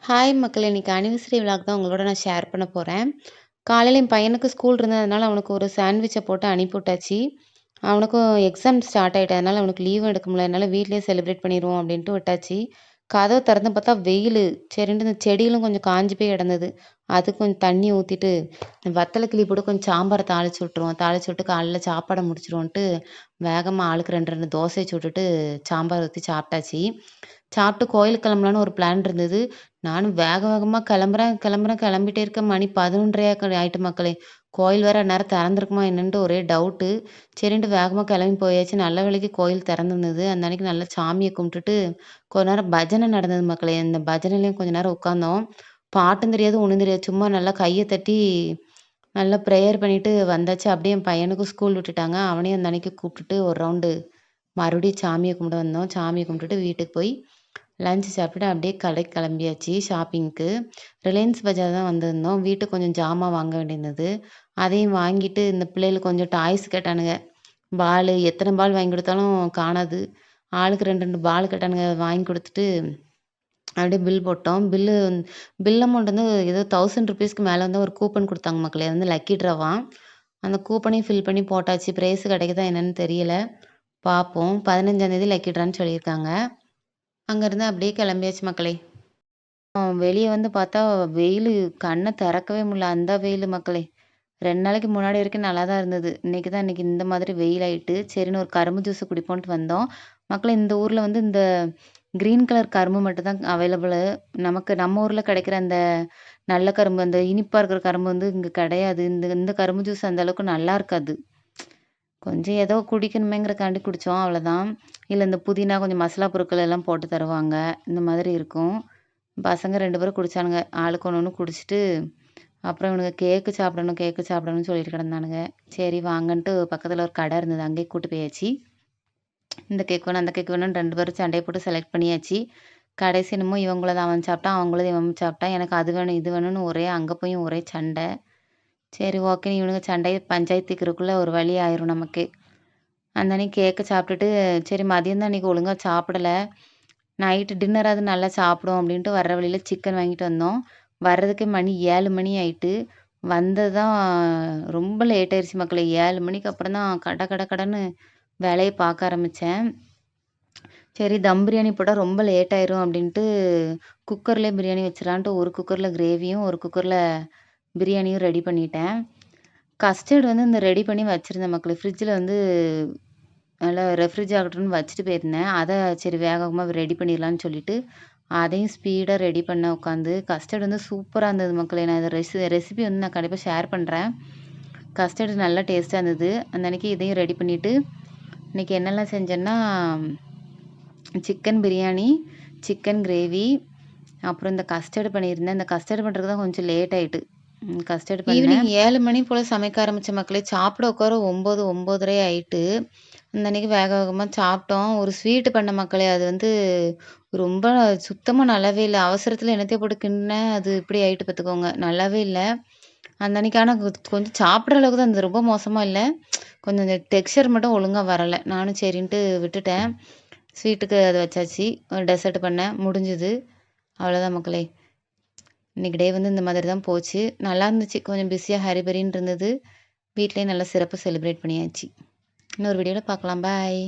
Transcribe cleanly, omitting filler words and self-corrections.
Hi மக்களே! இன்னைக்கு anniversary vlog தான் உங்களோட நான் ஷேர் பண்ண போறேன். காலையில என் பையனுக்கு ஸ்கூல் இருந்ததுனால அவனுக்கு ஒரு சாண்ட்விச்ச போட்டு அனுப்பி விட்டாச்சு. அவனுக்கும் எக்ஸாம் ஸ்டார்ட் ஆயிட்டதுனால அவனுக்கு லீவும் எடுக்க முடியல. அதனால வீட்லயே செலிப்ரேட் பண்ணிருவோம் அப்டின்ட்டு விட்டாச்சு. கதவ திறந்து பார்த்தா வெயிலு. சரின்ட்டு இந்த செடிகளும் கொஞ்சம் காஞ்சு போய் கிடந்தது. அதுக்கு கொஞ்சம் தண்ணி ஊத்திட்டு, வத்தல கிள்ளி போட்டு கொஞ்சம் சாம்பார தாளிச்சு விட்டுருவோம். தாளிச்சு விட்டு காலைல சாப்பாட முடிச்சுருவோன்ட்டு, வேகமா ஆளுக்கு 2, 2 தோசைய சுட்டுட்டு சாம்பார் ஊத்தி சாப்ட்டாச்சு. சாப்பிட்டு கோயிலுக்கு கிளம்பலான்னு ஒரு பிளான் இருந்தது. நானும் வேக வேகமா கிளம்புறேன், கிளம்புறேன் கிளம்பிட்டே இருக்கேன். மணி 11:30 ஆயிட்டு மக்களே. கோயில் வேற அந்நேரம் திறந்திருக்குமா என்னன்ட்டு ஒரே டவுட்டு. சரின்ட்டு வேகமா கிளம்பி போயாச்சு. நல்ல வேளைக்கு கோயில் திறந்திருந்தது. அந்த அன்னைக்கு நல்லா சாமிய கும்பிட்டுட்டு, கொஞ்ச நேரம் பஜனை நடந்தது மக்களே. அந்த பஜனையிலயும் கொஞ்ச நேரம் உட்காந்தோம். பாட்டும் தெரியாது, ஒண்ணும் தெரியாது. சும்மா நல்லா கைய தட்டி, நல்லா ப்ரேயர் பண்ணிட்டு வந்தாச்சு. அப்படியே என் பையனுக்கும் ஸ்கூல் விட்டுட்டாங்க. அவனையும் அந்த அன்னைக்கு கூப்பிட்டுட்டு ஒரு ரவுண்டு மறுபடியும் சாமிய கும்பிட வந்தோம். சாமிய கும்பிட்டுட்டு வீட்டுக்கு போய் லஞ்ச் சாப்பிட்டுட்டு அப்படியே கடைக்கு கிளம்பியாச்சு ஷாப்பிங்க்கு. ரிலையன்ஸ் பஜார் தான் வந்திருந்தோம். வீட்டுக்கு கொஞ்சம் ஜாமான் வாங்க வேண்டியிருந்தது. அதையும் வாங்கிட்டு இந்த பிள்ளைகளுக்கு கொஞ்சம் டாய்ஸ் கேட்டானுங்க. பாலு எத்தனை பால் வாங்கி கொடுத்தாலும் காணாது. ஆளுக்கு 2, 2 பால் கேட்டானுங்க. வாங்கி கொடுத்துட்டு அப்படியே பில் போட்டோம். பில் அமௌண்ட் வந்து ஏதோ ₹1000க்கு மேல வந்து ஒரு கூப்பன் குடுத்தாங்க மக்களே. அது வந்து லக்கி ட்ராவாம். அந்த கூப்பனையும் ஃபில் பண்ணி போட்டாச்சு. பிரைஸ் கிடைக்குதா என்னன்னு தெரியல. பார்ப்போம். 15ஆம் தேதி லக்கி ட்ரான்னு சொல்லியிருக்காங்க. அங்கருந்து அப்படியே கிளம்பியாச்சு மக்களே. வெளிய வந்து பார்த்தா வெயிலு கண்ண திறக்கவே முடியல. அந்த வெயிலு மக்களே. 2 நாளைக்கு முன்னாடி வரைக்கும் நல்லா தான் இருந்தது. இன்னைக்கு இந்த மாதிரி வெயிலாயிட்டு, சரின்னு ஒரு கரும்பு ஜூஸ் குடிப்போன்ட்டு வந்தோம். மக்களே இந்த ஊர்ல வந்து இந்த கிரீன் கலர் கரும்பு மட்டும் தான் அவைலபிளு. நம்ம ஊர்ல கிடைக்கிற அந்த நல்ல கரும்பு, அந்த இனிப்பா இருக்கிற கரும்பு வந்து இங்க கிடையாது. இந்த இந்த கரும்பு ஜூஸ் அந்த அளவுக்கு நல்லா இருக்காது. கொஞ்சம் ஏதோ குடிக்கணுமேங்கிறக்காண்டி குடிச்சோம் அவ்வளோதான். இல்ல இந்த புதினா கொஞ்சம் மசாலா பொருட்கள் எல்லாம் போட்டு தருவாங்க. இந்த மாதிரி இருக்கும். பசங்க 2 பேரும் குடிச்சானுங்க. ஆளுக்கு ஒண்ணு ஒண்ணு குடிச்சிட்டு, அப்புறம் இவனுங்க கேக்கு சாப்பிடணும்னு சொல்லிட்டு கிடந்தானுங்க. சரி வாங்கன்ட்டு பக்கத்துல ஒரு கடை இருந்தது. அங்கேயே கூட்டு போயாச்சு. இந்த கேக் வேணும், அந்த கேக் வேணும்னு 2 பேரும் சண்டைய போட்டு செலக்ட் பண்ணியாச்சு. கடைசி என்னமோ இவங்களுது அவன் சாப்பிட்டான், அவங்களுது இவன் சாப்பிட்டான். எனக்கு அது வேணும், இது வேணும்னு அங்க போயும் ஒரே சண்டை. சரி ஓகேன்னு இவனுங்க சண்டைய பஞ்சாயத்துக்கிறதுக்குள்ள ஒரு வழி ஆயிரும் நமக்கே. அந்த அன்னைக்கு கேக்க சாப்பிட்டுட்டு, சரி மதியம் தான் இன்னைக்கு ஒழுங்கா சாப்பிடல. நைட்டு டின்னராவது நல்லா சாப்பிடுவோம் அப்படின்ட்டு வர்ற வழியில சிக்கன் வாங்கிட்டு வந்தோம். வர்றதுக்கே மணி 7 மணி ஆயிட்டு. வந்தது தான் ரொம்ப லேட் ஆயிருச்சு மக்களே. 7 மணிக்கு அப்புறம் தான் கட கட கடன்னு வேலைய பார்க்க ஆரம்பிச்சேன். சரி தம் பிரியாணி போட்டா ரொம்ப லேட் ஆயிரும் அப்படின்ட்டு, குக்கர்லயே பிரியாணி வச்சிடலான்ட்டு ஒரு குக்கர்ல கிரேவியும், ஒரு குக்கர்ல பிரியாணியும் ரெடி பண்ணிட்டேன். கஸ்டர்ட் வந்து இந்த ரெடி பண்ணி வச்சிருந்தேன் மக்களே. ஃப்ரிட்ஜில வந்து நல்லா ரெஃப்ரிஜ் ஆகட்டும்னு வச்சுட்டு போயிருந்தேன். அத சரி வேகமா ரெடி பண்ணிடலான்னு சொல்லிட்டு, அதையும் ஸ்பீடா ரெடி பண்ணேன் உட்காந்து. கஸ்டர்ட் வந்து சூப்பரா இருந்தது மக்களே. நான் இத ரெசிபி வந்து நான் கண்டிப்பா ஷேர் பண்றேன். கஸ்டர்ட் நல்லா டேஸ்ட்டா இருந்தது. அந்த அன்னைக்கு இதையும் ரெடி பண்ணிட்டு, இன்னைக்கு என்னெல்லாம் செஞ்சேன்னா, சிக்கன் பிரியாணி, சிக்கன் கிரேவி, அப்புறம் இந்த கஸ்டர்ட் பண்ணியிருந்தேன். இந்த கஸ்டர்ட் பண்றதுக்கு தான் கொஞ்சம் லேட் ஆயிட்டு. கஸ்டர்ட் பண்ணேன். ஈவினிங் 7 மணி போல சமைக்க ஆரம்பிச்ச மக்களே. சாப்பிட உட்கார 9, 9:30 ஆயிட்டு. அந்த அன்னைக்கு வேக வேகமா சாப்பிட்டோம். ஒரு ஸ்வீட் பண்ண மக்களே. அது வந்து ரொம்ப சுத்தமா நல்லாவே இல்ல. அவசரத்துல என்னத்தையோ போட்டு கிண்டுனேன். அது இப்படி ஆயிட்டு பார்த்துக்கோங்க. நல்லாவே இல்ல. அந்த அன்னைக்கு ஆனா கொஞ்சம் சாப்பிடுற அளவுக்கு தான் இருந்தது. ரொம்ப மோசமா இல்ல. கொஞ்சம் இந்த டெக்ஸ்சர் மட்டும் ஒழுங்கா வரல. நானும் சரின்ட்டு விட்டுட்டேன். ஸ்வீட்டுக்கு அத வச்சாச்சு. ஒரு டெசர்ட் பண்ணேன். முடிஞ்சுது. அவ்வளோதான் மக்களே. இன்னைக்கு டே வந்து இந்த மாதிரி தான் போச்சு. நல்லா இருந்துச்சு. கொஞ்சம் பிஸியா ஹரிபரின்னு இருந்தது. வீட்லயும் நல்லா சிறப்பா செலிப்ரேட் பண்ணியாச்சு. இன்னொரு வீடியோல பார்க்கலாம். பாய்.